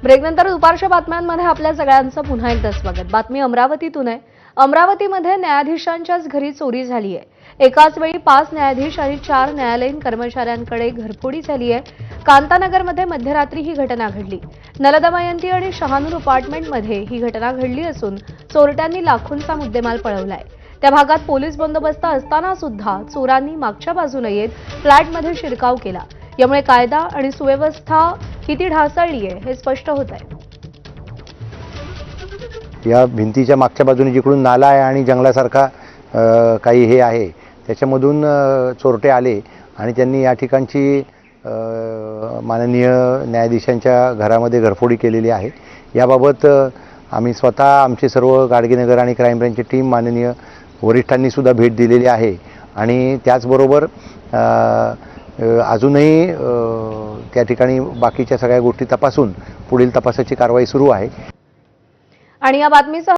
ब्रेकनंतर दुपारच्या बातम्यांमध्ये आपल्या सगळ्यांचं पुन्हा एकदा स्वागत। बातमी अमरावतीतून आहे। अमरावतीमध्ये न्यायाधीशांच्याच घरी चोरी झाली आहे। एकाच वेळी 5 न्यायाधीश आणि 4 न्यायालयीन कर्मचाऱ्यांकडे घरफोडी झाली आहे। कांतानगरमध्ये मध्यरात्री ही घटना घडली। नलदमयंती आणि शहानूर अपार्टमेंटमध्ये ही घटना घडली असून चोरट्यांनी लाखोंचा मुद्देमाल पळवलाय। त्या भागात पोलीस बंदोबस्त असताना सुद्धा चोरांनी मागच्या बाजूने येत फ्लॅटमध्ये शिरकाव केला। यामुळे कायदा आणि सुव्यवस्था किती ढासळली आहे हे स्पष्ट होत आहे। या भिंतीच्या मागच्या बाजूने जिकडून नाला आहे आणि जंगलासारखा काही हे आहे त्याच्यामधून चोरटे आले आणि त्यांनी या ठिकाणची माननीय न्यायाधीशांच्या घरामध्ये घरफोडी केलेली आहे। याबाबत आम्ही स्वतः आमचे सर्व गाडगेनगर आणि क्राईम ब्रँचची टीम माननीय वरिष्ठांनी सुद्धा भेट दिलेली आहे आणि त्याचबरोबर अजूनही त्या ठिकाणी बाकीच्या सगळ्या गोष्टी तपासून पुढील तपासाची कारवाई सुरू आहे। आणि या बातमीचा